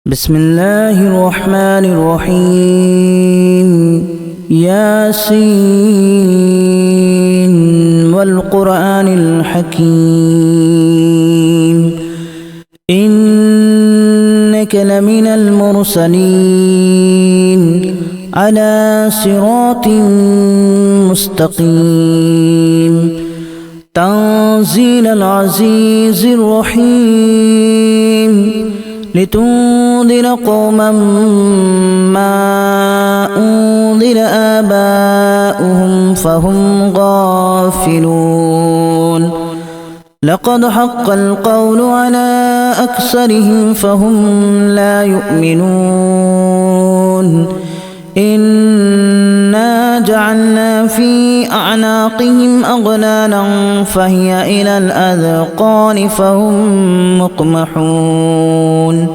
بسم الله الرحمن الرحيم ياسين والقرآن الحكيم إنك لمن المرسلين على صراط مستقيم تنزيل العزيز الرحيم لتنذر قوما ما أنذر آباؤهم فهم غافلون لقد حق القول على أكثرهم فهم لا يؤمنون إنا جعلنا في أعناقهم أغلالا فهي إلى الأذقان فهم مقمحون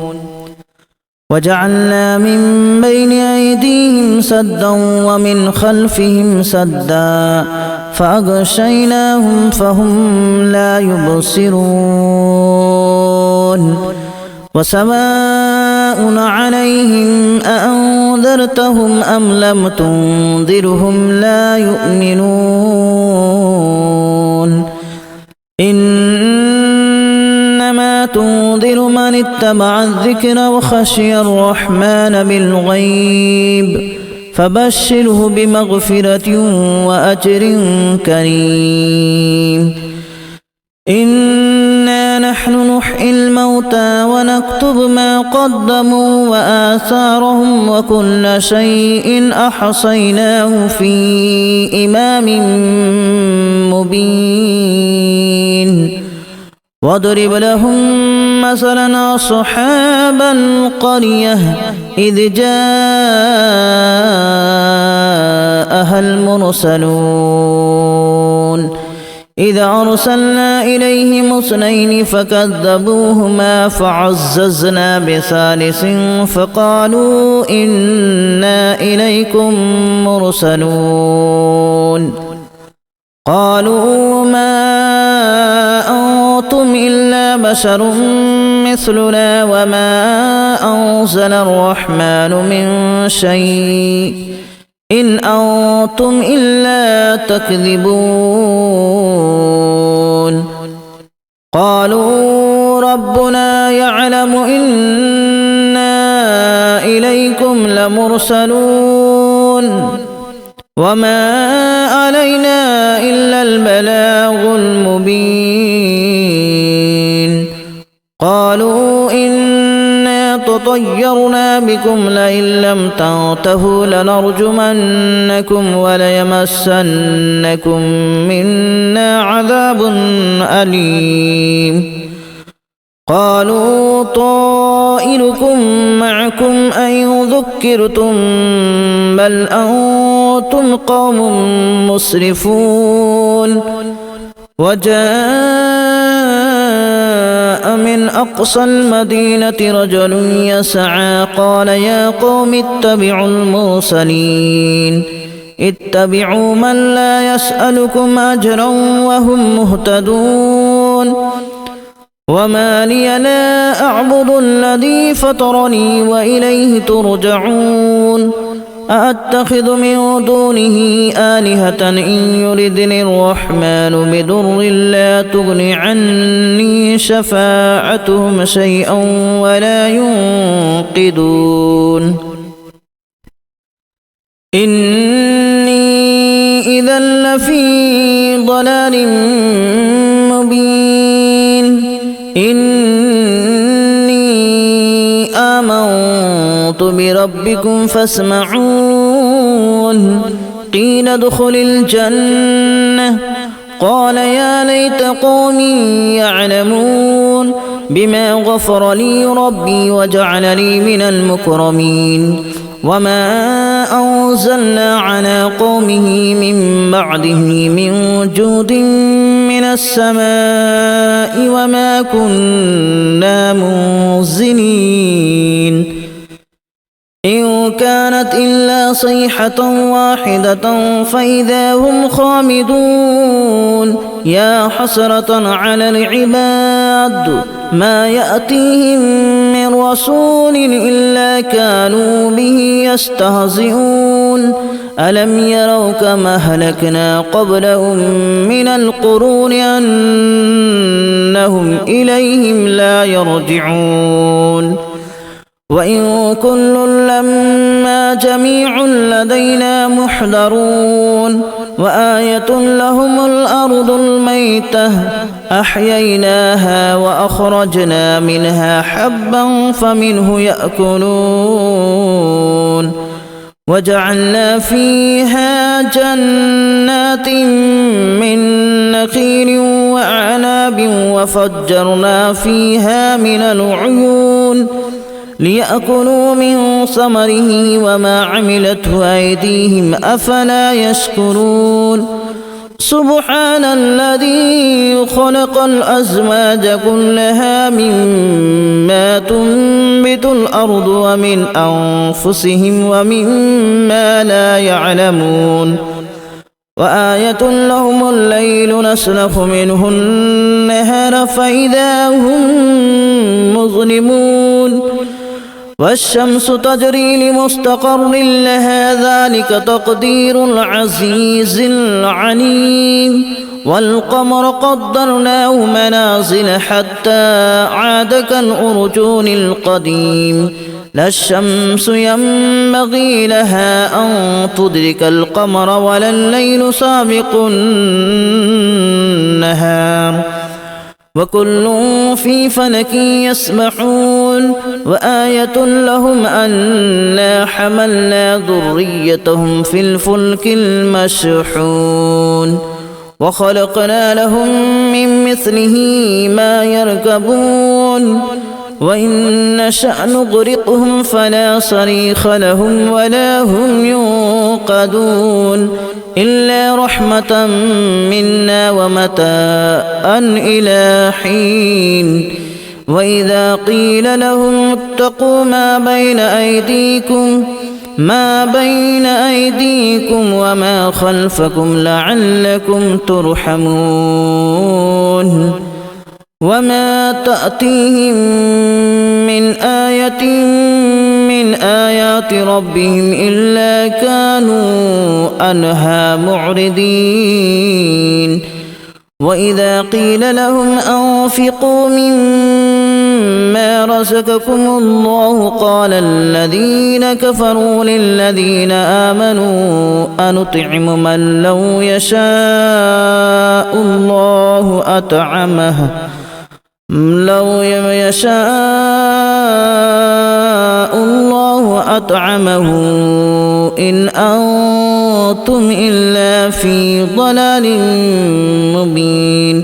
وجعلنا من بين أيديهم سدا ومن خلفهم سدا فأغشيناهم فهم لا يبصرون وسواء عليهم أأنذرتهم أم لم تنذرهم لا يؤمنون إنما تنذر من اتبع الذكر وخشي الرحمن بالغيب فبشره بمغفرة وأجر كريم إنا نحن نحيي الموتى ونكتب ما قدموا وآثارهم وكل شيء أحصيناه في إمام مبين واضرب لهم مثلا أصحاب القرية إذ جاءها المرسلون إذا أرسلنا إليهم اثنين فكذبوهما فعززنا بثالث فقالوا إنا إليكم مرسلون قالوا ما أنتم إلا بشر مثلنا وما أنزل الرحمن من شيء إن أنتم إلا تكذبون قالوا ربنا يعلم إنا إليكم لمرسلون وما علينا إلا البلاغ المبين قالوا إنا تطيرنا بكم لئن لم تنتهوا لنرجمنكم وليمسنكم منا عذاب أليم قالوا طائركم معكم أن ذكرتم بل أنتم قوم مسرفون وجاء من أقصى المدينة رجل يسعى قال يا قوم اتبعوا المرسلين اتبعوا من لا يسألكم أجرا وهم مهتدون وما لي لا أعبد الذي فطرني وإليه ترجعون أأتخذ من دونه آلهة إن يردني الرحمن بضر لا تغن عني شفاعتهم شيئا ولا ينقذون إني إذا لفي ضلال مبين إني آمنت بربكم فاسمعون قيل ادخل الجنة قال يا ليت قومي يعلمون بما غفر لي ربي وجعلني من المكرمين وما أنزلنا على قومه من بعده من جود من السماء وما كنا منزلين إن كانت إلا صيحة واحدة فإذا هم خامدون يا حسرة على العباد ما يأتيهم من رسول إلا كانوا به يستهزئون ألم يروا كما أهلكنا قبلهم من القرون أنهم إليهم لا يرجعون وإن كل لما جميع لدينا محضرون وآية لهم الأرض الميتة أحييناها وأخرجنا منها حبا فمنه يأكلون وجعلنا فيها جنات من نخيل وأعناب وفجرنا فيها من العيون ليأكلوا من ثمره وما عملته أيديهم أفلا يشكرون سبحان الذي خلق الأزواج كلها مما تنبت الأرض ومن أنفسهم ومما لا يعلمون وآية لهم الليل نسلخ منه النهار فإذا هم مظلمون والشمس تجري لمستقر لها ذلك تقدير العزيز العليم والقمر قدرناه منازل حتى عاد كالأرجون القديم لا الشمس ينبغي لها أن تدرك القمر ولا الليل سابق النهار وكل في فلك يسبحون وآية لهم أنا حملنا ذريتهم في الفلك المشحون وخلقنا لهم من مثله ما يركبون وإن نشأ نغرقهم فلا صريخ لهم ولا هم ينقذون إلا رحمة منا ومتاعا إلى حين وإذا قيل لهم اتقوا ما بين أيديكم وما خلفكم لعلكم ترحمون وما تأتيهم من آية من آيات ربهم إلا كانوا عنها معرضين وإذا قيل لهم أنفقوا مما رزقكم الله قال الذين كفروا للذين آمنوا أنطعم من لو يشاء الله أطعمه إن أنتم إلا في ضلال مبين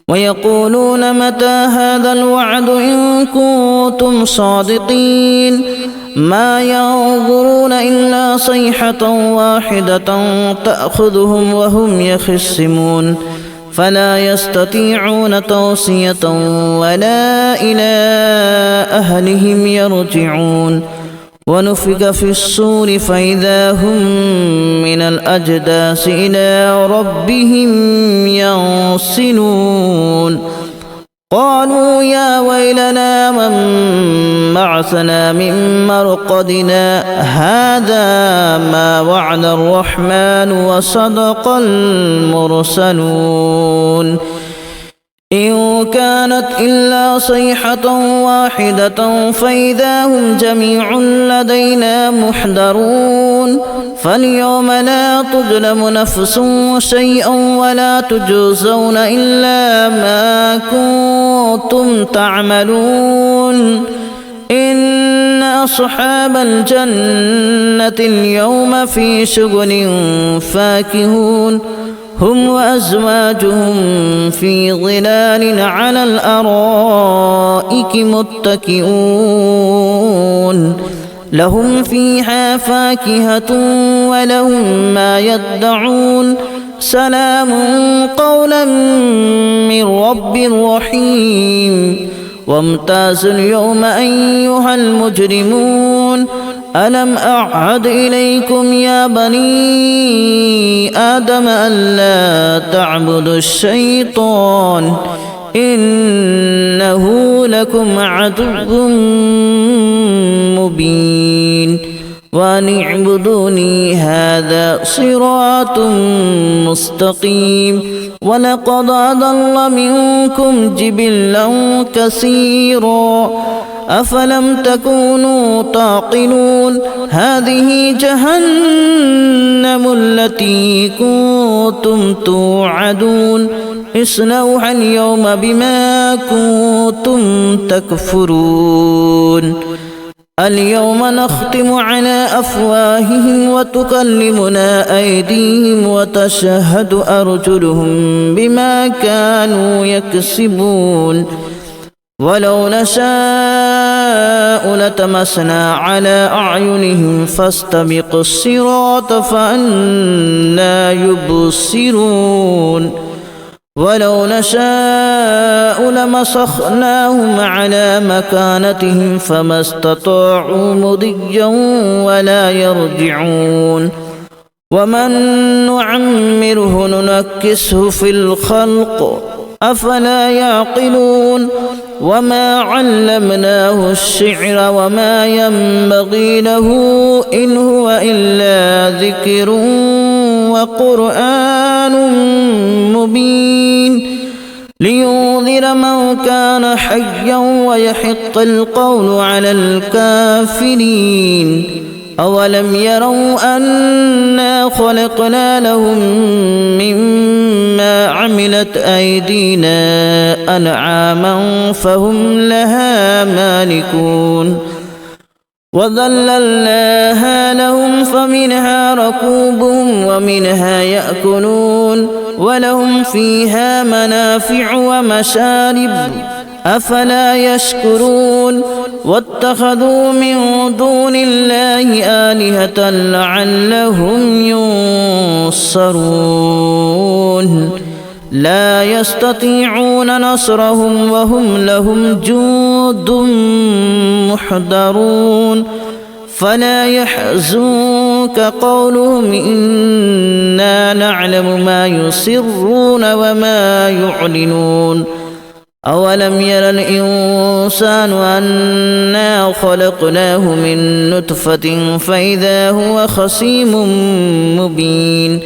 ويقولون متى هذا الوعد إن كنتم صادقين ما ينظرون إلا صيحة واحدة تأخذهم وهم يخصمون فلا يستطيعون توصية ولا إلى أهلهم يرجعون ونفخ في الصور فإذا هم من الأجداث إلى ربهم ينسلون قالوا يا ويلنا من بعثنا من مرقدنا هذا ما وعد الرحمن وصدق المرسلون إن كانت إلا صيحة واحدة فإذا هم جميع لدينا محضرون فاليوم لا تظلم نفس شيئا ولا تجزون إلا ما كنتم تعملون إن أصحاب الجنة اليوم في شغل فاكهون هم وأزواجهم في ظلال على الأرائك متكئون لهم فيها فاكهة ولهم ما يدعون سلام قولا من رب رحيم وامتازوا اليوم أيها المجرمون ألم أعهد إليكم يا بني آدم ألا تعبدوا الشيطان إنه لكم عدو مبين وأن اعبدوني هذا صراط مستقيم ولقد أضل منكم جبلا كثيرا أفلم تكونوا تعقلون هذه جهنم التي كنتم توعدون اصلوها اليوم بما كنتم تكفرون اليوم نختم على أفواههم وتكلمنا أيديهم وتشهد أرجلهم بما كانوا يكسبون ولو نشاء لتمسنا على أعينهم فاستبقوا الصراط فأنى يبصرون ولو نشاء لمسخناهم على مكانتهم فما استطاعوا مضيا ولا يرجعون ومن نعمره ننكسه في الخلق أفلا يعقلون وما علمناه الشعر وما ينبغي له إن هو إلا ذكر وقرآن مبين لينذر من كان حيا ويحق القول على الكافرين أولم يروا أنا خلقنا لهم مما عملت أيدينا أنعاما فهم لها مالكون وذللناها لهم فمنها ركوبهم ومنها يأكلون ولهم فيها منافع ومشارب أفلا يشكرون واتخذوا من دون الله آلهة لعلهم ينصرون لا يستطيعون نصرهم وهم لهم جند محضرون فلا يحزنك قولهم إنا نعلم ما يسرون وما يعلنون أولم ير الإنسان أنا خلقناه من نطفة فإذا هو خصيم مبين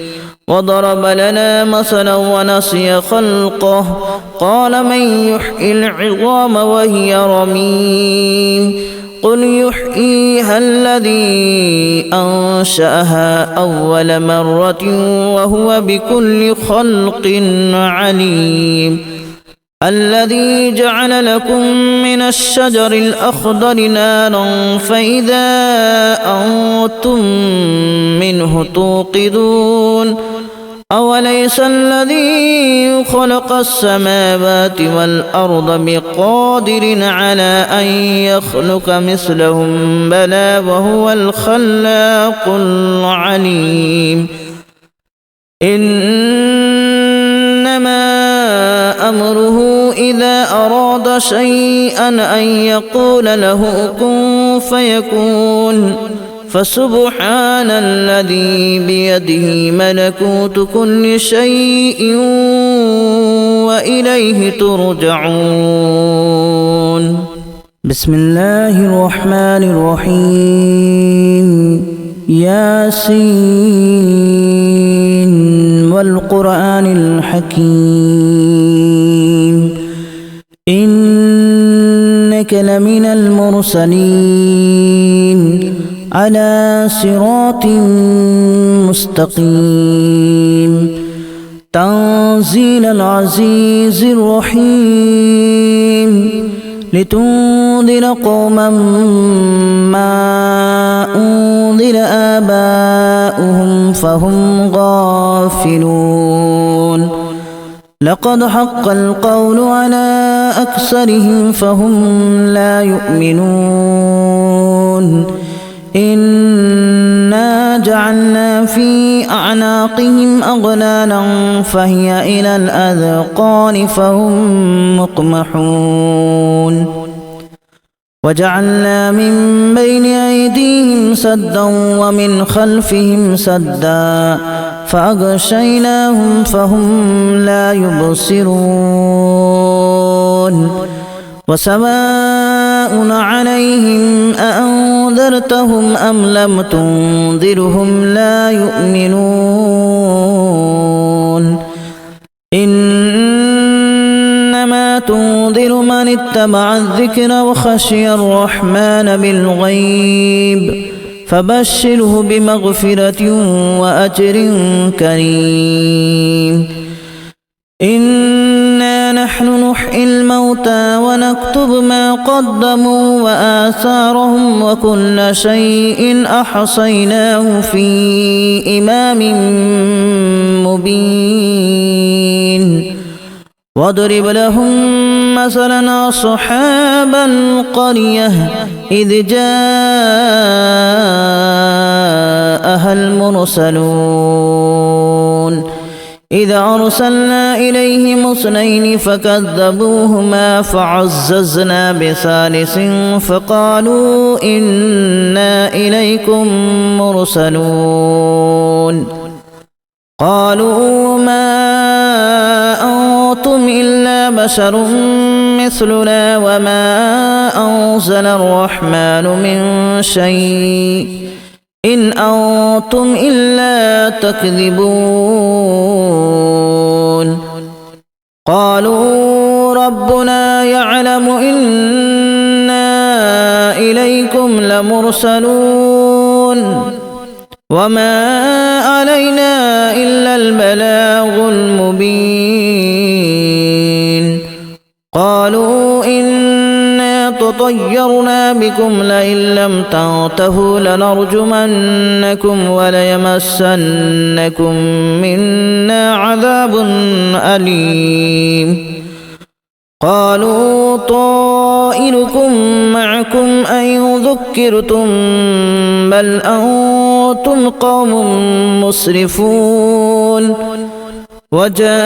وضرب لنا مثلا ونسي خلقه قال من يحيي العظام وهي رميم قل يحييها الذي أنشأها أول مرة وهو بكل خلق عليم الذي جعل لكم من الشجر الأخضر نارا فإذا أنتم منه توقدون أوليس الذي خلق السماوات والأرض بقادر على أن يخلق مثلهم بلى وهو الخلاق العليم إنما أمره إذا أراد شيئا أن يقول له كن فيكون فسبحان الذي بيده ملكوت كل شيء وإليه ترجعون بسم الله الرحمن الرحيم ياسين والقرآن الحكيم إنك لمن المرسلين على صراط مستقيم تنزيل العزيز الرحيم لتنذر قوما ما أنذر آباؤهم فهم غافلون لقد حق القول على أكثرهم فهم لا يؤمنون إنا جعلنا في أعناقهم أغلالا فهي إلى الأذقان فهم مقمحون وجعلنا من بين أيديهم سدا ومن خلفهم سدا فأغشيناهم فهم لا يبصرون وسواء عليهم أأنذرتهم أم لم تنذرهم لا يؤمنون إنما تنذر من اتبع الذكر وخشي الرحمن بالغيب فبشره بمغفرة وأجر كريم إنا نحن نحيي الموتى ونكتب ما قدموا وآثارهم وكل شيء أحصيناه في إمام مبين واضرب لهم مثلا أصحاب القرية إذ جاءها المرسلون إذا أرسلنا إليهم اثنين فكذبوهما فعززنا بثالث فقالوا إنا إليكم مرسلون قالوا ما أنتم إلا بشر مثلنا وما أنزل الرحمن من شيء إن أنتم إلا تكذبون قالوا ربنا يعلم إنا إليكم لمرسلون وما علينا إلا البلاغ المبين قالوا إنا تطيرنا بكم لئن لم تنتهوا لنرجمنكم وليمسنكم منا عذاب أليم قالوا طائركم معكم أن ذكرتم بل أنتم قوم مسرفون وجاء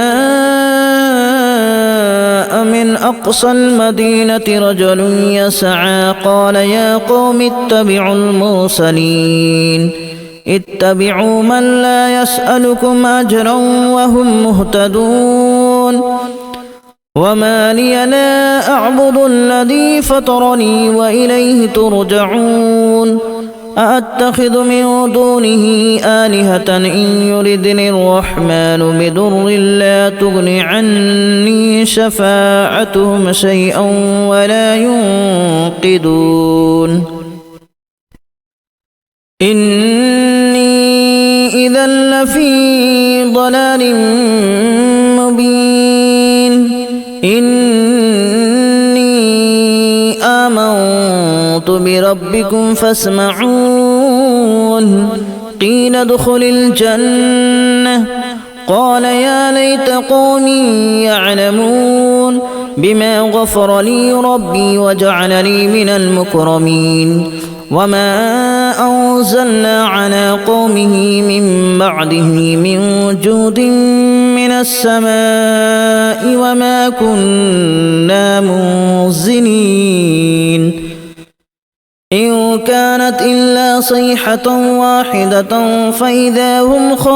من أقصى المدينة رجل يسعى قال يا قوم اتبعوا المرسلين اتبعوا من لا يسألكم أجرا وهم مهتدون وما لي لا أعبد الذي فطرني وإليه ترجعون أأتخذ من دونه آلهة إن يردني الرحمن بضر لا تغن عني شفاعتهم شيئا ولا ينقذون إني إذا لفي ضلال مبين إني آمنت بربكم فاسمعون قيل ادخل الجنة قال يا ليت قومي يعلمون بما غفر لي ربي وجعلني من المكرمين وما أنزلنا على قومه من بعده من جود من السماء وما كنا منزلين إن كانت إلا صيحة واحدة فإذا هم خالدون